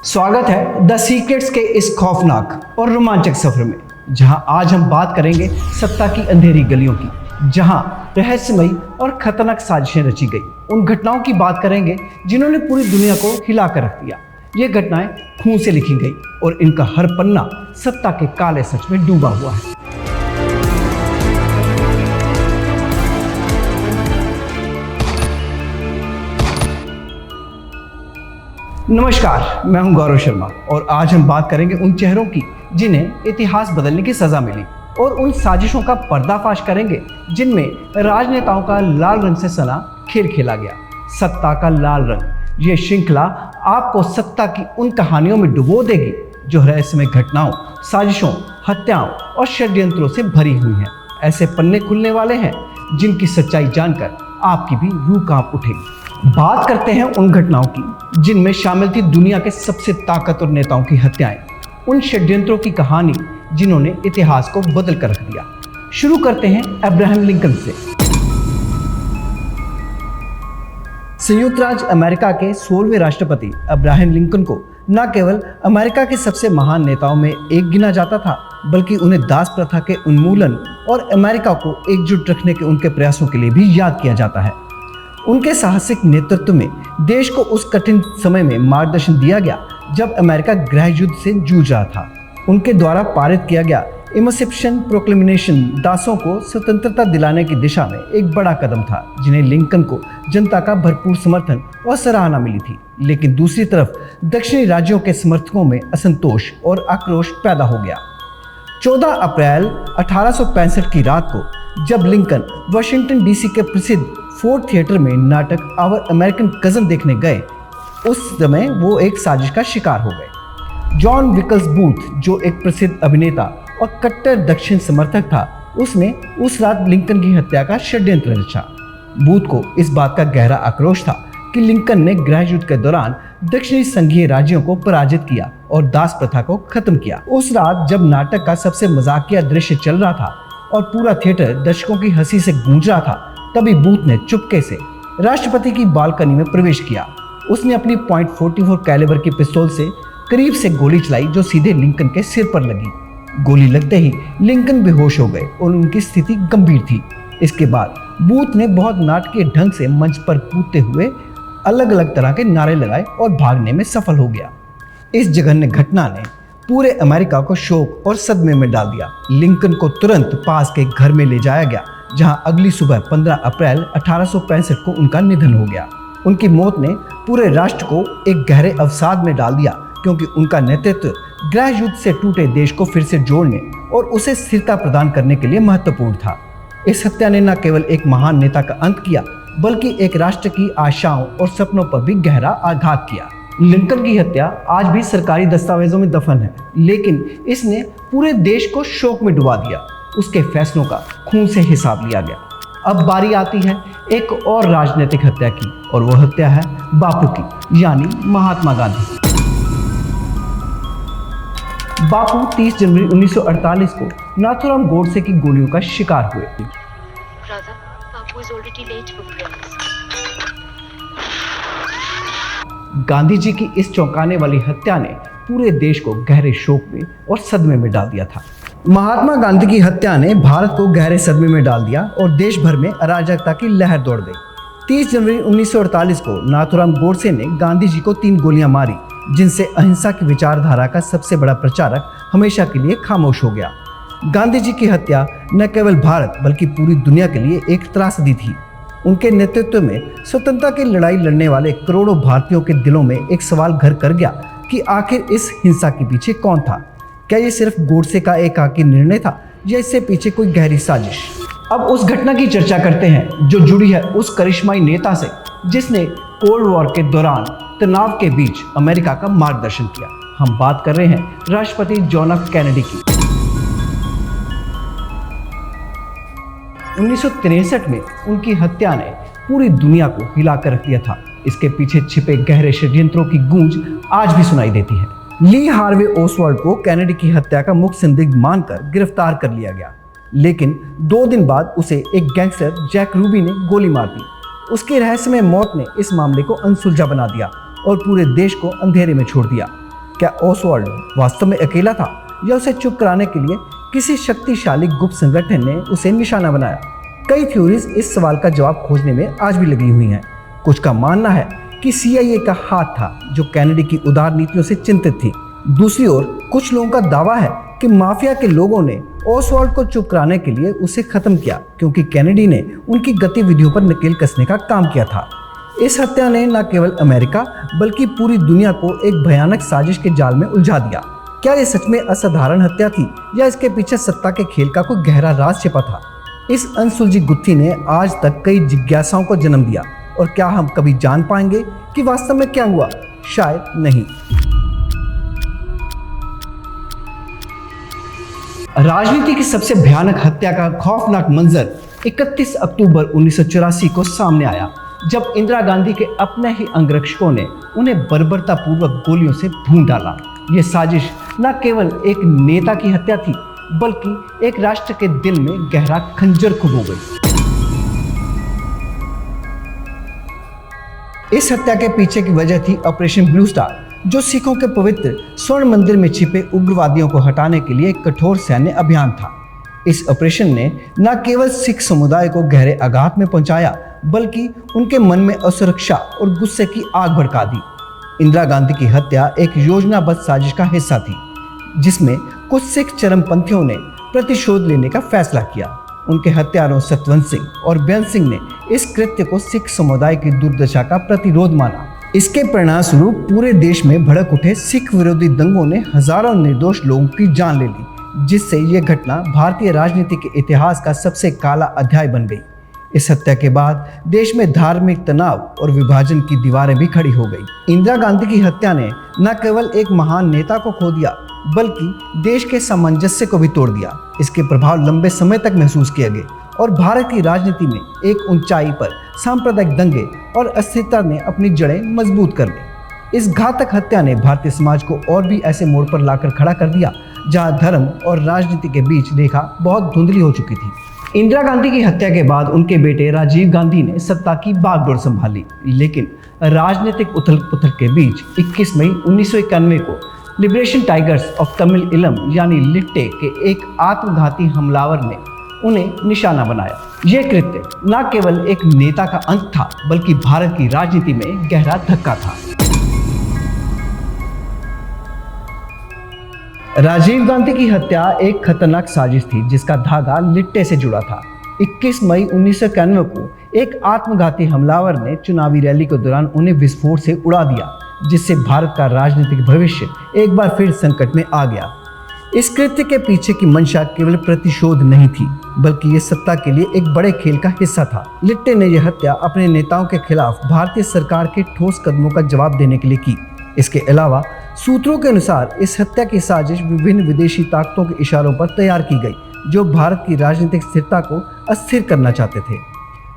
स्वागत है the secrets के इस खौफनाक और रोमांचक सफर में, जहां आज हम बात करेंगे सत्ता की अंधेरी गलियों की, जहां रहस्यमयी और खतरनाक साजिशें रची गई। उन घटनाओं की बात करेंगे जिन्होंने पूरी दुनिया को हिला कर रख दिया। ये घटनाएं खून से लिखी गई और इनका हर पन्ना सत्ता के काले सच में डूबा हुआ है। नमस्कार, मैं हूं गौरव शर्मा और आज हम बात करेंगे उन चेहरों की जिन्हें इतिहास बदलने की सजा मिली, और उन साजिशों का पर्दाफाश करेंगे जिनमें राजनेताओं का लाल रंग से सना खेल खेला गया। सत्ता का लाल रंग, ये श्रृंखला आपको सत्ता की उन कहानियों में डुबो देगी जो रहस्यमय घटनाओं, साजिशों, हत्याओं और षड्यंत्रों से भरी हुई हैं। ऐसे पन्ने खुलने वाले हैं जिनकी सच्चाई जानकर आपकी भी रूह कांप उठेगी। बात करते हैं उन घटनाओं की जिनमें शामिल थी दुनिया के सबसे ताकतवर नेताओं की हत्याएं, उन षड्यंत्रों की कहानी जिन्होंने इतिहास को बदल कर रख दिया। शुरू करते हैं अब्राहम लिंकन से। संयुक्त राज्य अमेरिका के 16वें राष्ट्रपति अब्राहम लिंकन को न केवल अमेरिका के सबसे महान नेताओं में एक गिना जाता था, बल्कि उन्हें दास प्रथा के उन्मूलन और अमेरिका को एकजुट रखने के उनके प्रयासों के लिए भी याद किया जाता है। उनके साहसिक नेतृत्व में देश को उस कठिन समय में मार्गदर्शन दिया गया जब अमेरिका गृह युद्ध से जूझ रहा था। उनके द्वारा पारित किया गया इमसिप्शन प्रोक्लेमेशन दासों को स्वतंत्रता दिलाने की दिशा में एक बड़ा कदम था, जिन्हें लिंकन को जनता का भरपूर समर्थन और सराहना मिली थी। लेकिन दूसरी तरफ दक्षिणी राज्यों के समर्थकों में असंतोष और आक्रोश पैदा हो गया। 14 अप्रैल 1865 की रात को जब लिंकन वाशिंगटन डीसी के प्रसिद्ध फोर्ड थिएटर में नाटक आवर अमेरिकन कजन देखने गए, उस समय वो एक साजिश का शिकार हो गए। जॉन विकल्स बूथ, जो एक प्रसिद्ध अभिनेता और कट्टर दक्षिण समर्थक था, उसने उस रात लिंकन की हत्या का षड्यंत्र रचा। बूथ को इस बात का गहरा आक्रोश था कि लिंकन ने गृह युद्ध के दौरान दक्षिणी संघीय राज्यों को पराजित किया और दास प्रथा को खत्म किया। उस रात जब नाटक का सबसे मजाकिया दृश्य चल रहा था और पूरा थिएटर दर्शकों की हंसी से गूंज रहा था, तभी बूथ ने चुपके से राष्ट्रपति की बालकनी में प्रवेश किया। उसने अपनी .44 कैलिबर की पिस्तौल से करीब से गोली चलाई, जो सीधे लिंकन के सिर पर लगी। गोली लगते ही लिंकन बेहोश हो गए और उनकी स्थिति गंभीर थी। इसके बाद बूथ ने बहुत नाटकीय ढंग से मंच पर कूदते हुए अलग अलग तरह के नारे लगाए और भागने में सफल हो गया। इस जघन्य घटना ने पूरे अमेरिका को शोक और सदमे में डाल दिया। लिंकन को तुरंत पास के घर में ले जाया गया, जहां अगली सुबह 15 अप्रैल 1865 को उनका निधन हो गया। उनकी मौत ने पूरे राष्ट्र को एक गहरे अवसाद में डाल दिया, क्योंकि उनका नेतृत्व गृह युद्ध से टूटे देश को फिर से जोड़ने और उसे स्थिरता प्रदान करने के लिए महत्वपूर्ण था। इस हत्या ने न केवल एक महान नेता का अंत किया, बल्कि एक राष्ट्र की आशाओं और सपनों पर भी गहरा आघात किया। लिंकन की हत्या आज भी सरकारी दस्तावेजों में दफन है, लेकिन इसने पूरे देश को शोक में डुबा दिया। उसके फैसलों का खून से हिसाब लिया गया। अब बारी आती है एक और राजनीतिक हत्या की, और वो हत्या है बापू की, यानी महात्मा गांधी। बापू 30 जनवरी 1948 को नाथूराम गोडसे की गोलियों का शिकार हुए। गांधी जी की इस चौंकाने वाली हत्या ने पूरे देश को गहरे शोक में और सदमे में डाल दिया था। महात्मा गांधी की हत्या ने भारत को गहरे सदमे में डाल दिया और देश भर में अराजकता की लहर दौड़ गई। 30 जनवरी 1948 को नाथूराम गोडसे ने गांधी जी को 3 गोलियां मारी, जिनसे अहिंसा की विचारधारा का सबसे बड़ा प्रचारक हमेशा के लिए खामोश हो गया। गांधी जी की हत्या न केवल भारत बल्कि पूरी दुनिया के लिए एक त्रासदी थी। उनके नेतृत्व में स्वतंत्रता की लड़ाई लड़ने वाले करोड़ों भारतीयों के दिलों में एक सवाल घर कर गया कि आखिर इस हिंसा के पीछे कौन था। क्या ये सिर्फ गोडसे का एकाकी निर्णय था, या इससे पीछे कोई गहरी साजिश? अब उस घटना की चर्चा करते हैं जो जुड़ी है उस करिश्माई नेता से जिसने कोल्ड वॉर के दौरान तनाव के बीच अमेरिका का मार्गदर्शन किया। हम बात कर रहे हैं राष्ट्रपति जॉन एफ कैनेडी की। 1963 में उनकी हत्या ने पूरी दुनिया को हिलाकर रख दिया था। इसके पीछे छिपे गहरे षड्यंत्रों की गूंज आज भी सुनाई देती है। ली हार्वे ओसवाल्ड को कैनेडी की हत्या का मुख्य संदिग्ध मानकर गिरफ्तार कर लिया गया, लेकिन 2 दिन बाद उसे एक गैंगस्टर जैक रूबी ने गोली मार दी। उसकी रहस्यमय मौत ने इस मामले को अनसुलझा बना दिया और पूरे देश को अंधेरे में छोड़ दिया। क्या ओसवाल्ड वास्तव में अकेला था या उसे चुप कराने के लिए किसी शक्तिशाली गुप्त संगठन ने उसे निशाना बनाया? कई थ्योरीज इस सवाल का जवाब खोजने में आज भी लगी हुई हैं। कुछ का मानना है कि CIA का हाथ था जो कैनेडी की उदार नीतियों से चिंतित थी। दूसरी ओर कुछ लोगों का दावा है कि माफिया के लोगों ने ओसवाल्ड को चुप कराने के लिए उसे खत्म किया क्योंकि कैनेडी ने उनकी गतिविधियों पर नकेल कसने का काम किया था। इस हत्या ने न केवल अमेरिका बल्कि पूरी दुनिया को एक भयानक साजिश के जाल में उलझा दिया। क्या ये सच में असाधारण हत्या थी या इसके पीछे सत्ता के खेल का कोई गहरा राज छिपा था? इस अनसुलझी गुत्थी ने आज तक कई जिज्ञासाओं को जन्म दिया और क्या हम कभी जान पाएंगे कि वास्तव में क्या हुआ? शायद नहीं। राजनीति की सबसे भयानक हत्या का खौफनाक मंजर 31 अक्टूबर 1984 को सामने आया जब इंदिरा गांधी के अपने ही अंगरक्षकों ने उन्हें बर्बरतापूर्वक गोलियों से भून डाला। यह साजिश न केवल एक नेता की हत्या थी बल्कि एक राष्ट्र के दिल में गहरा खंजर खुबो गई। इस हत्या के पीछे की वजह थी ऑपरेशन ब्लू स्टार, जो सिखों के पवित्र स्वर्ण मंदिर में छिपे उग्रवादियों को हटाने के लिए एक कठोर सैन्य अभियान था। इस ऑपरेशन ने न केवल सिख समुदाय को गहरे आघात में पहुंचाया बल्कि उनके मन में असुरक्षा और गुस्से की आग भड़का दी। इंदिरा गांधी की हत्या एक योजनाबद्ध साजिश का हिस्सा थी जिसमें कुछ सिख चरमपंथियों ने प्रतिशोध लेने का फैसला किया। उनके हत्यारों सतवंत सिंह और बेअंत सिंह ने इस कृत्य को सिख समुदाय की दुर्दशा का प्रतिरोध माना। इसके परिणामस्वरूप पूरे देश में भड़क उठे सिख विरोधी दंगों ने हजारों निर्दोष लोगों की जान ले ली, जिससे यह घटना भारतीय राजनीति के इतिहास का सबसे काला अध्याय बन गई। इस हत्या के बाद देश में धार्मिक तनाव और विभाजन की दीवारें भी खड़ी हो गई। इंदिरा गांधी की हत्या ने न केवल एक महान नेता को खो दिया बल्कि देश के सामंजस्य को भी तोड़ दिया। इसके प्रभाव लंबे समय तक महसूस किए गए और भारत की राजनीति में एक ऊंचाई पर सांप्रदायिक दंगे और अस्थिरता ने अपनी जड़ें मजबूत कर ली। इस घातक हत्या ने भारतीय समाज को और भी ऐसे मोड़ पर लाकर खड़ा कर दिया जहां धर्म और राजनीति के बीच रेखा बहुत धुंधली हो चुकी थी। इंदिरा गांधी की हत्या के बाद उनके बेटे राजीव गांधी ने सत्ता की बागडोर संभाली, लेकिन राजनीतिक उथल पुथल के बीच 21 मई 1991 को लिबरेशन टाइगर्स ऑफ तमिल इलम यानी लिट्टे के एक आत्मघाती हमलावर ने उन्हें निशाना बनाया। यह कृत्य न केवल एक नेता का अंत था बल्कि भारत की राजनीति में गहरा धक्का था। राजीव गांधी की हत्या एक खतरनाक साजिश थी जिसका धागा लिट्टे से जुड़ा था। 21 मई 1991 को एक आत्मघाती हमलावर ने चुनावी रैली के दौरान उन्हें विस्फोट से उड़ा दिया, जिससे भारत का राजनीतिक भविष्य एक बार फिर संकट में आ गया। इस कृत्य के पीछे की मंशा केवल प्रतिशोध नहीं थी बल्कि ये सत्ता के लिए एक बड़े खेल का हिस्सा था। लिट्टे ने यह हत्या अपने नेताओं के खिलाफ भारतीय सरकार के ठोस कदमों का जवाब देने के लिए की। इसके अलावा सूत्रों के अनुसार इस हत्या की साजिश विभिन्न विदेशी ताकतों के इशारों पर तैयार की गई जो भारत की राजनीतिक स्थिरता को अस्थिर करना चाहते थे।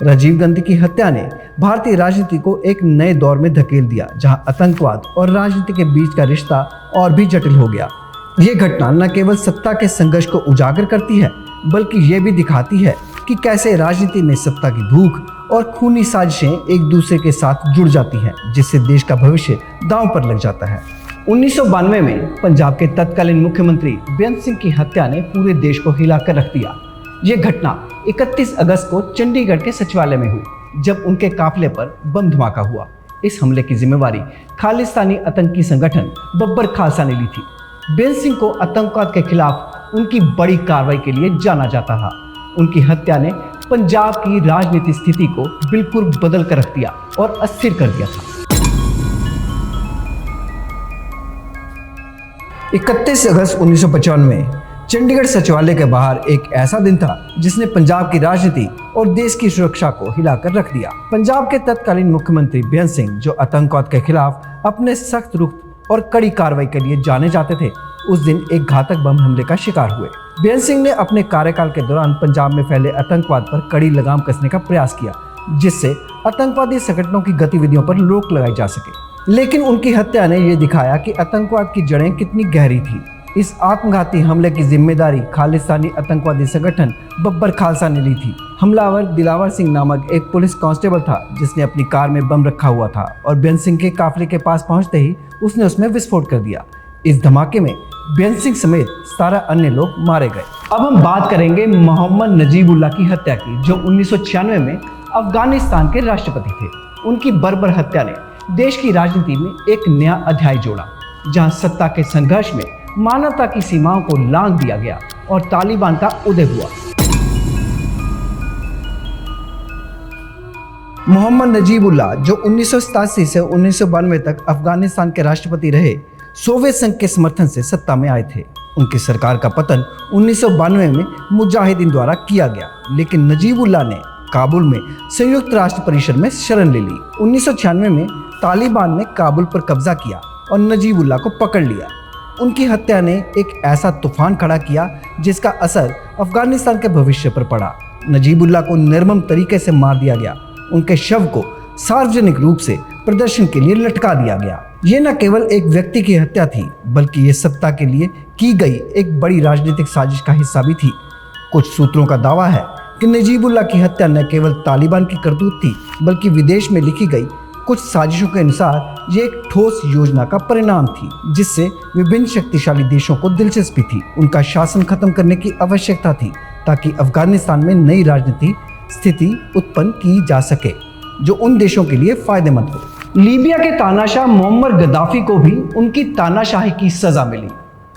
राजीव गांधी की हत्या ने भारतीय राजनीति को एक नए दौर में धकेल दिया जहां आतंकवाद और राजनीति के बीच का रिश्ता और भी जटिल हो गया। ये घटना न केवल सत्ता के संघर्ष को उजागर करती है बल्कि ये भी दिखाती है कि कैसे राजनीति में सत्ता की भूख और खूनी साजिशें एक दूसरे के साथ जुड़ जाती हैं, जिससे देश का भविष्य दांव पर लग जाता है। 1992 में पंजाब के तत्कालीन मुख्यमंत्री बेअंत सिंह की हत्या ने पूरे देश को हिलाकर रख दिया। ये घटना 31 अगस्त को चंडीगढ़ के सचिवालय में हुई जब उनके काफिले पर बम धमाका हुआ। इस हमले की जिम्मेवारी खालिस्तानी आतंकी संगठन बब्बर खालसा ने ली थी। बेअंत सिंह को आतंकवाद के खिलाफ उनकी बड़ी कार्रवाई के लिए जाना जाता था। उनकी हत्या ने पंजाब की राजनीतिक स्थिति को बिल्कुल बदल कर रख दिया और अस्थिर कर दिया था। 31 अगस्त 1995 में चंडीगढ़ सचिवालय के बाहर एक ऐसा दिन था जिसने पंजाब की राजनीति और देश की सुरक्षा को हिलाकर रख दिया। पंजाब के तत्कालीन मुख्यमंत्री बेअंत सिंह, जो आतंकवाद के खिलाफ अपने सख्त रुख और कड़ी कार्रवाई के लिए जाने जाते थे, उस दिन एक घातक बम हमले का शिकार हुए। बेअंत सिंह ने अपने कार्यकाल के दौरान पंजाब में फैले आतंकवाद पर कड़ी लगाम कसने का प्रयास किया, जिससे आतंकवादी संगठनों की गतिविधियों पर रोक लगाई जा सके। लेकिन उनकी हत्या ने यह दिखाया कि आतंकवाद की जड़ें कितनी गहरी थी। इस आत्मघाती हमले की जिम्मेदारी खालिस्तानी आतंकवादी संगठन बब्बर खालसा ने ली थी। हमलावर दिलावर सिंह नामक एक पुलिस कांस्टेबल था जिसने अपनी कार में बम रखा हुआ था और बेअंत सिंह के काफिले के पास पहुंचते ही उसने उसमें विस्फोट कर दिया। इस धमाके में बेन सिंह समेत 17 अन्य लोग मारे गए। अब हम बात करेंगे मोहम्मद नजीबुल्लाह की हत्या की, जो 1996 में अफगानिस्तान के राष्ट्रपति थे। उनकी बर्बर हत्या ने देश की राजनीति में एक नया अध्याय जोड़ा, जहां सत्ता के संघर्ष में मानवता की सीमाओं को लांघ दिया गया और तालिबान का उदय हुआ। मोहम्मद नजीबुल्लाह, जो 1987 से 1992 तक अफगानिस्तान के राष्ट्रपति रहे, सोवियत संघ के समर्थन से सत्ता में आए थे। उनकी सरकार का पतन 1992 में मुजाहिदीन द्वारा किया गया, लेकिन नजीबुल्लाह ने काबुल में संयुक्त राष्ट्र परिषद में शरण ले ली। 1996 में तालिबान ने काबुल पर कब्जा किया और नजीबुल्लाह को पकड़ लिया। उनकी हत्या ने एक ऐसा तूफान खड़ा किया जिसका असर अफगानिस्तान के भविष्य पर पड़ा। नजीबुल्लाह को निर्मम तरीके से मार दिया गया। उनके शव को सार्वजनिक रूप से प्रदर्शन के लिए लटका दिया गया। ये न केवल एक व्यक्ति की हत्या थी, बल्कि ये सत्ता के लिए की गई एक बड़ी राजनीतिक साजिश का हिस्सा भी थी। कुछ सूत्रों का दावा है कि नजीबुल्लाह की हत्या न केवल तालिबान की करतूत थी, बल्कि विदेश में लिखी गई कुछ साजिशों के अनुसार ये एक ठोस योजना का परिणाम थी, जिससे विभिन्न शक्तिशाली देशों को दिलचस्पी थी। उनका शासन खत्म करने की आवश्यकता थी ताकि अफगानिस्तान में नई राजनीतिक स्थिति उत्पन्न की जा सके जो उन देशों के लिए फायदेमंद हो। लीबिया के तानाशाह मुअम्मर गद्दाफी को भी उनकी तानाशाही की सजा मिली,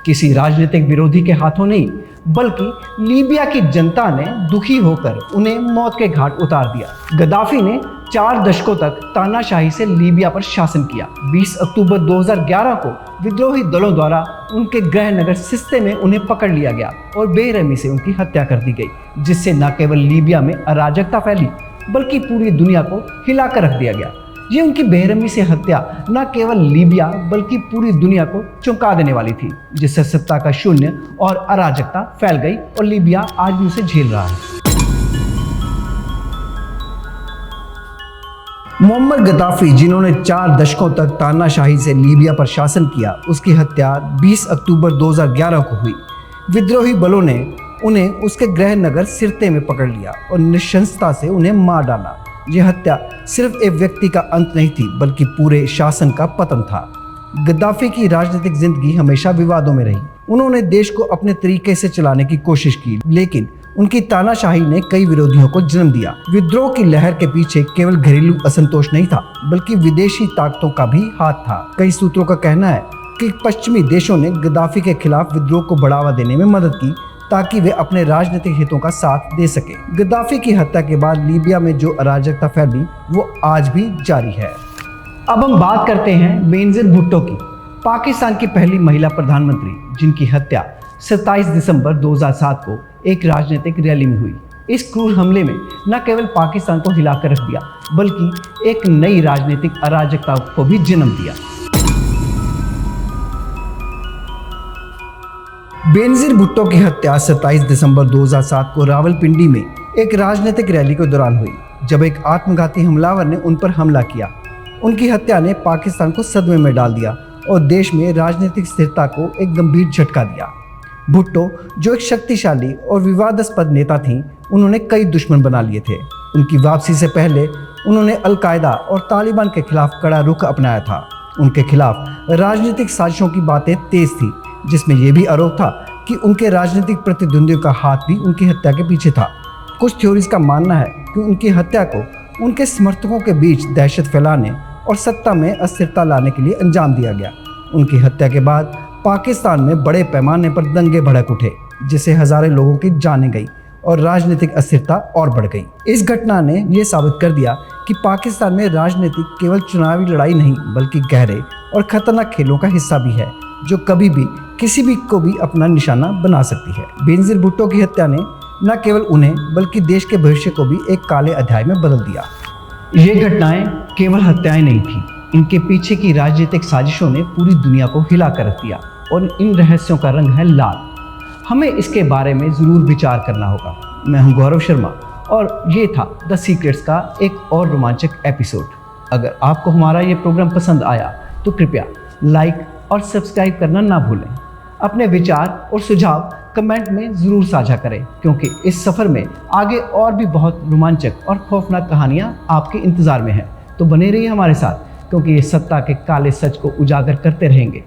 किसी राजनीतिक विरोधी के हाथों नहीं, बल्कि लीबिया की जनता ने दुखी होकर उन्हें मौत के घाट उतार दिया। गद्दाफी ने 4 दशकों तक तानाशाही से लीबिया पर शासन किया। 20 अक्टूबर 2011 को विद्रोही दलों द्वारा उनके गृह नगर सिस्ते में उन्हें पकड़ लिया गया और बेरहमी से उनकी हत्या कर दी गई, जिससे न केवल लीबिया में अराजकता फैली, बल्कि पूरी दुनिया को हिलाकर रख दिया गया। ये उनकी बेरहमी से हत्या न केवल लीबिया बल्कि पूरी दुनिया को चौंका देने वाली थी, जिससे सत्ता का शून्य और अराजकता फैल गई और लीबिया आज भी उसे झेल रहा है। मुअम्मर गद्दाफी, जिन्होंने 4 दशकों तक तानाशाही से लीबिया पर शासन किया, उसकी हत्या 20 अक्टूबर 2011 को हुई। विद्रोही बलों ने उन्हें उसके गृह नगर सिरते में पकड़ लिया और नृशंसता से उन्हें मार डाला। यह हत्या सिर्फ एक व्यक्ति का अंत नहीं थी, बल्कि पूरे शासन का पतन था। गद्दाफी की राजनीतिक जिंदगी हमेशा विवादों में रही। उन्होंने देश को अपने तरीके से चलाने की कोशिश की, लेकिन उनकी तानाशाही ने कई विरोधियों को जन्म दिया। विद्रोह की लहर के पीछे केवल घरेलू असंतोष नहीं था, बल्कि विदेशी ताकतों का भी हाथ था। कई सूत्रों का कहना है कि पश्चिमी देशों ने गद्दाफी के खिलाफ विद्रोह को बढ़ावा देने में मदद की, ताकि वे अपने राजनीतिक हितों का साथ दे सके। गद्दाफी की हत्या के बाद लीबिया में जो अराजकता फैली वो आज भी जारी है। अब हम बात करते हैं बेनजीर भुट्टो की, पाकिस्तान की पहली महिला प्रधानमंत्री, जिनकी हत्या 27 दिसंबर 2007 को एक राजनीतिक रैली में हुई। इस क्रूर हमले में न केवल पाकिस्तान को हिलाकर रख दिया, बल्कि एक नई राजनीतिक अराजकता को भी जन्म दिया। बेनजीर भुट्टो की हत्या 27 दिसंबर 2007 को रावलपिंडी में एक राजनीतिक रैली के दौरान हुई, जब एक आत्मघाती हमलावर ने उन पर हमला किया। उनकी हत्या ने पाकिस्तान को सदमे में डाल दिया और देश में राजनीतिक स्थिरता को एक गंभीर झटका दिया। भुट्टो, जो एक शक्तिशाली और विवादास्पद नेता थीं, उन्होंने कई दुश्मन बना लिए थे। उनकी वापसी से पहले उन्होंने अल-कायदा और तालिबान के खिलाफ कड़ा रुख अपनाया था। उनके खिलाफ राजनीतिक साजिशों की बातें तेज थी, जिसमें यह भी आरोप था कि उनके राजनीतिक प्रतिद्वंदियों का हाथ भी उनकी हत्या के पीछे था। कुछ थ्योरीज का मानना है कि उनकी हत्या को उनके समर्थकों के बीच दहशत फैलाने और सत्ता में अस्थिरता लाने के लिए अंजाम दिया गया। उनकी हत्या के बाद पाकिस्तान में बड़े पैमाने पर दंगे भड़क उठे, जिससे हजारों लोगों की जानें गई और राजनीतिक अस्थिरता और बढ़ गई। इस घटना ने यह साबित कर दिया कि पाकिस्तान में राजनीतिक केवल चुनावी लड़ाई नहीं, बल्कि गहरे और खतरनाक खेलों का हिस्सा भी है, जो कभी भी किसी भी को भी अपना निशाना बना सकती है। बेनजीर भुट्टो की हत्या ने न केवल उन्हें बल्कि देश के भविष्य को भी एक काले अध्याय में बदल दिया। ये घटनाएं केवल हत्याएं नहीं थी, इनके पीछे की राजनीतिक साजिशों ने पूरी दुनिया को हिला कर रख दिया और इन रहस्यों का रंग है लाल। हमें इसके बारे में ज़रूर विचार करना होगा। मैं हूं गौरव शर्मा और ये था द सीक्रेट्स का एक और रोमांचक एपिसोड। अगर आपको हमारा ये प्रोग्राम पसंद आया तो कृपया लाइक और सब्सक्राइब करना ना भूलें। अपने विचार और सुझाव कमेंट में ज़रूर साझा करें, क्योंकि इस सफ़र में आगे और भी बहुत रोमांचक और खौफनाक कहानियाँ आपके इंतज़ार में हैं। तो बने रहिए हमारे साथ, क्योंकि ये सत्ता के काले सच को उजागर करते रहेंगे।